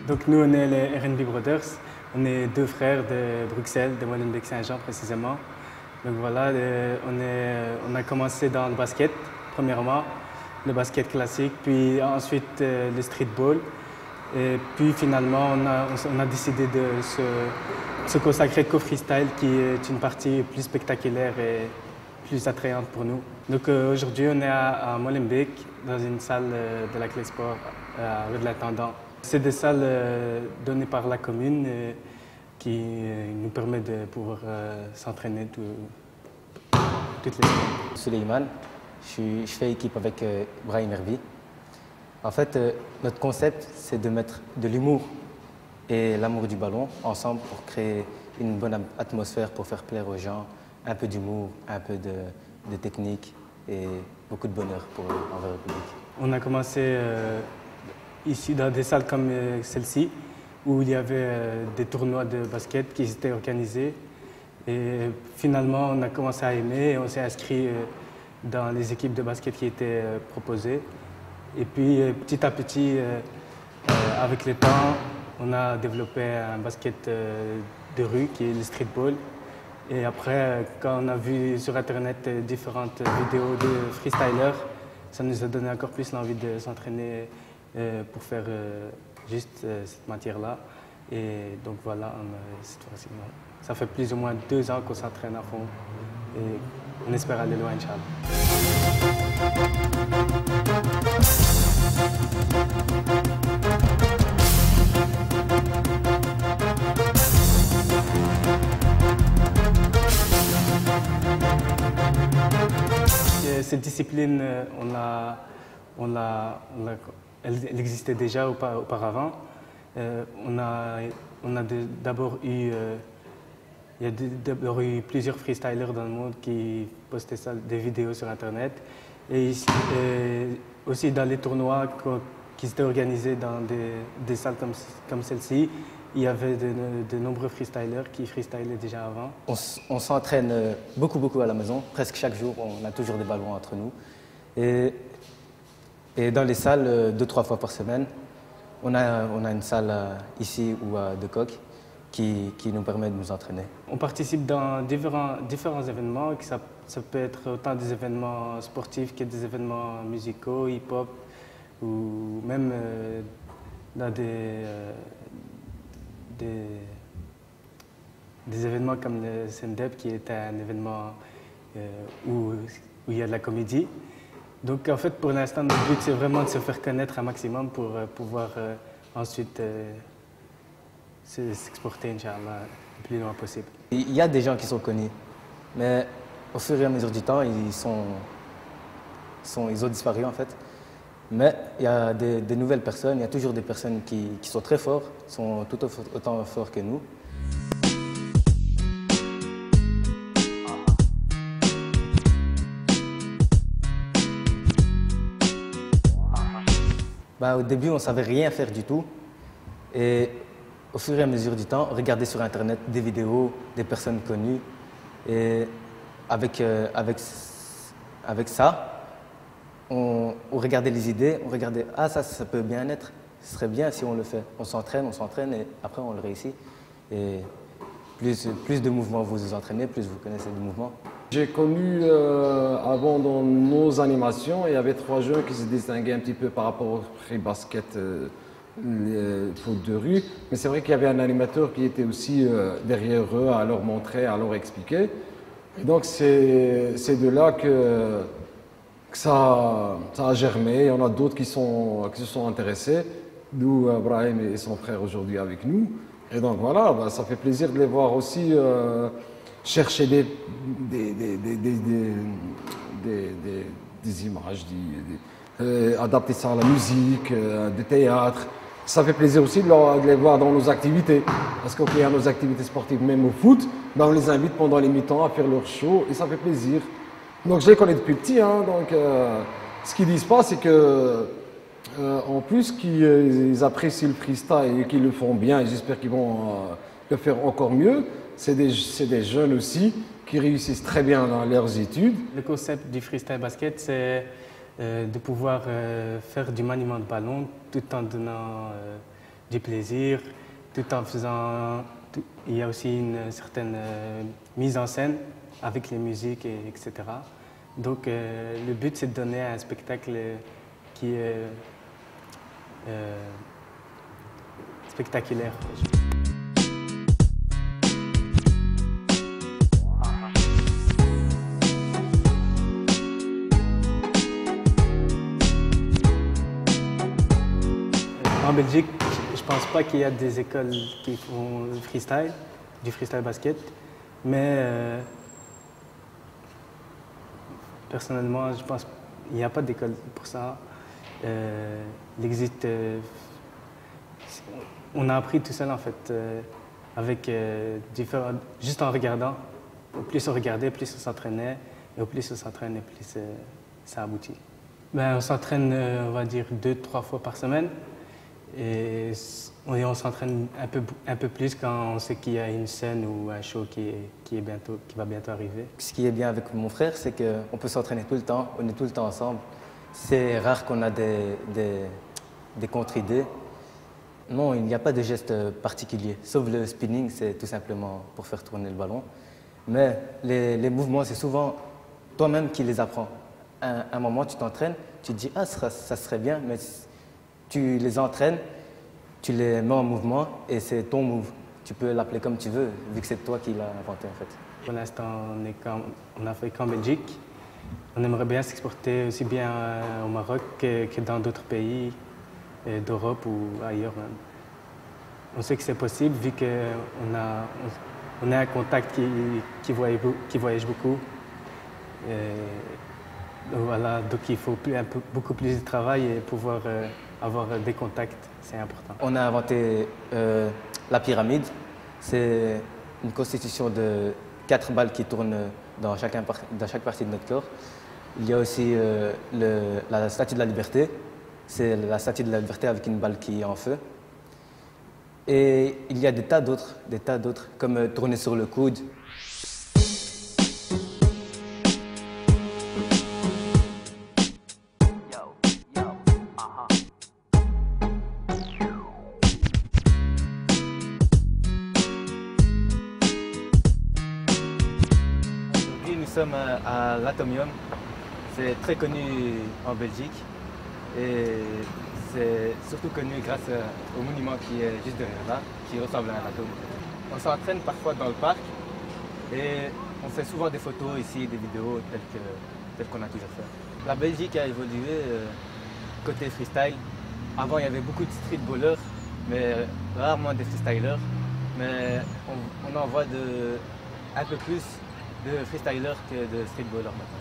Donc nous, on est les R&B Brothers. On est deux frères de Bruxelles, de Molenbeek-Saint-Jean précisément. Donc voilà, on a commencé dans le basket, premièrement, le basket classique, puis ensuite le streetball. Et puis finalement, on a décidé de se consacrer qu'au freestyle, qui est une partie plus spectaculaire et plus attrayante pour nous. Donc aujourd'hui, on est à Molenbeek, dans une salle de la Clé Sport, à rue de l'Intendant. C'est des salles données par la commune qui nous permettent de pouvoir s'entraîner toutes les semaines. Souleymane, je fais équipe avec Brahim Hervey. En fait, notre concept, c'est de mettre de l'humour et l'amour du ballon ensemble pour créer une bonne atmosphère, pour faire plaire aux gens, un peu d'humour, un peu de technique et beaucoup de bonheur envers le public. On a commencé ici dans des salles comme celle-ci, où il y avait des tournois de basket qui étaient organisés. Et finalement, on a commencé à aimer et on s'est inscrit dans les équipes de basket qui étaient proposées. Et puis, petit à petit, avec le temps, on a développé un basket de rue qui est le streetball. Et après, quand on a vu sur Internet différentes vidéos de freestylers, ça nous a donné encore plus l'envie de s'entraîner pour faire juste cette matière-là. Et donc voilà, cette fois-ci, ça fait plus ou moins 2 ans qu'on s'entraîne à fond et on espère aller loin, Inch'Allah. Cette discipline, elle existait déjà auparavant. On a d'abord eu, il y a d'abord eu plusieurs freestylers dans le monde qui postaient des vidéos sur Internet. Et aussi dans les tournois qui étaient organisés dans des salles comme celle-ci, il y avait de nombreux freestylers qui freestylaient déjà avant. On s'entraîne beaucoup à la maison, presque chaque jour, on a toujours des ballons entre nous. Et dans les salles, 2-3 fois par semaine, on a une salle ici ou à De Coq qui nous permet de nous entraîner. On participe dans différents événements, ça peut être autant des événements sportifs que des événements musicaux, hip-hop, ou même dans des événements comme le Sendep, qui est un événement où il y a de la comédie. Donc en fait, pour l'instant, notre but, c'est vraiment de se faire connaître un maximum pour pouvoir ensuite s'exporter, Inch'Allah, le plus loin possible. Il y a des gens qui sont connus, mais au fur et à mesure du temps, ils ont disparu en fait. Mais il y a des nouvelles personnes, il y a toujours des personnes qui sont très fortes, sont tout autant forts que nous. Au début, on ne savait rien faire du tout. Et au fur et à mesure du temps, on regardait sur Internet des vidéos, des personnes connues. Et avec ça, on regardait les idées, on regardait « Ah, ça peut bien être, ce serait bien si on le fait ». On s'entraîne et après on le réussit. Et plus de mouvements vous vous entraînez, plus vous connaissez de mouvements. J'ai connu avant dans nos animations, il y avait 3 jeunes qui se distinguaient un petit peu par rapport au free basket foot de rue. Mais c'est vrai qu'il y avait un animateur qui était aussi derrière eux à leur montrer, à leur expliquer. Et donc c'est de là que ça a germé. Il y en a d'autres qui se sont intéressés, d'où Brahim et son frère aujourd'hui avec nous. Et donc voilà, ça fait plaisir de les voir aussi chercher des images, adapter ça à la musique, des théâtres. Ça fait plaisir aussi de les voir dans nos activités. Parce qu'il y a nos activités sportives, même au foot, on les invite pendant les mi-temps à faire leur show et ça fait plaisir. Donc je les connais depuis petit, hein, donc ce qu'ils disent pas, c'est que en plus qu'ils apprécient le freestyle et qu'ils le font bien, et j'espère qu'ils vont le faire encore mieux. C'est des jeunes aussi qui réussissent très bien dans leurs études. Le concept du freestyle basket, c'est de pouvoir faire du maniement de ballon tout en donnant du plaisir, tout en faisant... Il y a aussi une certaine mise en scène avec les musiques, etc. Donc le but, c'est de donner un spectacle qui est spectaculaire. En Belgique, je ne pense pas qu'il y a des écoles qui font du freestyle basket, mais personnellement, je pense qu'il n'y a pas d'école pour ça. Il existe, on a appris tout seul en fait, avec juste en regardant. Au plus on regardait, plus on s'entraînait, et au plus on s'entraîne, et plus ça aboutit. Ben, on s'entraîne, on va dire, 2-3 fois par semaine. Et on s'entraîne un peu plus quand on sait qu'il y a une scène ou un show qui va bientôt arriver. Ce qui est bien avec mon frère, c'est qu'on peut s'entraîner tout le temps, on est tout le temps ensemble. C'est rare qu'on a des contre-idées. Non, il n'y a pas de geste particulier, sauf le spinning, c'est tout simplement pour faire tourner le ballon. Mais les mouvements, c'est souvent toi-même qui les apprends. À un moment, tu t'entraînes, tu te dis « Ah, ça serait bien », mais tu les entraînes, tu les mets en mouvement et c'est ton move. Tu peux l'appeler comme tu veux, vu que c'est toi qui l'as inventé en fait. Pour l'instant, on n'a fait qu'en Belgique. On aimerait bien s'exporter aussi bien au Maroc que dans d'autres pays d'Europe ou ailleurs même. On sait que c'est possible vu qu'on a un contact qui voyage beaucoup. Voilà, donc il faut beaucoup plus de travail et pouvoir avoir des contacts, c'est important. On a inventé la pyramide. C'est une constitution de 4 balles qui tournent dans chaque partie de notre corps. Il y a aussi la statue de la liberté. C'est la statue de la liberté avec une balle qui est en feu. Et il y a des tas d'autres, comme tourner sur le coude. Nous sommes à l'Atomium. C'est très connu en Belgique et c'est surtout connu grâce au monument qui est juste derrière là, qui ressemble à un atome. On s'entraîne parfois dans le parc et on fait souvent des photos ici, des vidéos telles qu'on a toujours fait. La Belgique a évolué côté freestyle. Avant, il y avait beaucoup de streetballers, mais rarement des freestylers. Mais on en voit un peu plus de freestylers que de streetballers maintenant.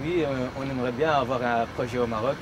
Oui, on aimerait bien avoir un projet au Maroc,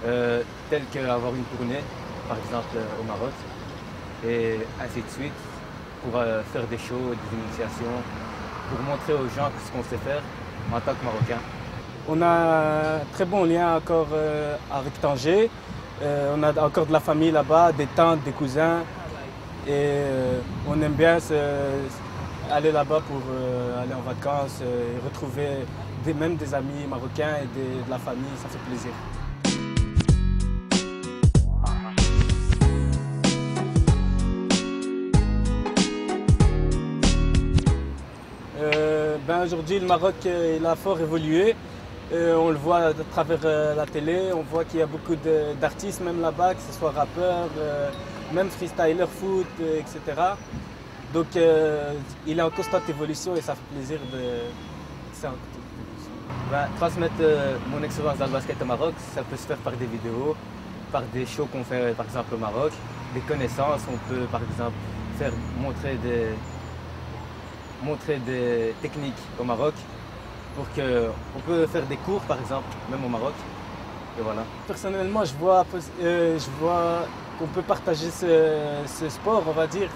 tel qu'avoir une tournée, par exemple au Maroc, et ainsi de suite, pour faire des shows, des initiations, pour montrer aux gens ce qu'on sait faire en tant que Marocain. On a un très bon lien encore avec Tanger. On a encore de la famille là-bas, des tantes, des cousins, et on aime bien aller là-bas pour aller en vacances et retrouver même des amis marocains et de la famille, ça fait plaisir. Aujourd'hui, le Maroc il a fort évolué. On le voit à travers la télé, on voit qu'il y a beaucoup d'artistes même là-bas, que ce soit rappeurs, même freestylers, foot, etc. Donc il est en constante évolution et ça fait plaisir de... Transmettre mon expérience dans le basket au Maroc, ça peut se faire par des vidéos, par des shows qu'on fait par exemple au Maroc, des connaissances, on peut par exemple montrer des techniques au Maroc, on peut faire des cours par exemple, même au Maroc, et voilà. Personnellement, je vois qu'on peut partager ce sport, on va dire,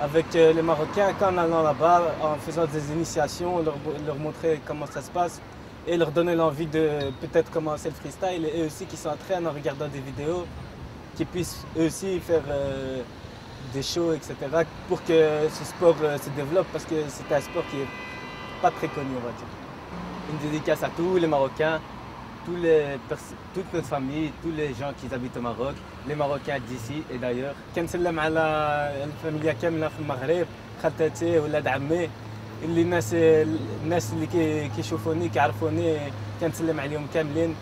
avec les Marocains qu'en allant là-bas, en faisant des initiations, leur montrer comment ça se passe et leur donner l'envie de peut-être commencer le freestyle et eux aussi qui s'entraînent en regardant des vidéos, qui puissent eux aussi faire des shows, etc. pour que ce sport se développe parce que c'est un sport qui n'est pas très connu, on va dire. Une dédicace à tous les Marocains toute notre famille, tous les gens qui habitent au Maroc, les Marocains d'ici et d'ailleurs. كنسلم على الفاميليا كامله في المغرب، خالتاتي ولاد عمي اللي الناس اللي كيشوفوني كيعرفوني، كنسلم عليهم كاملين،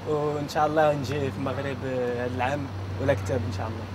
وان شاء الله نجي في المغرب هذا العام ولا كتاب ان شاء الله.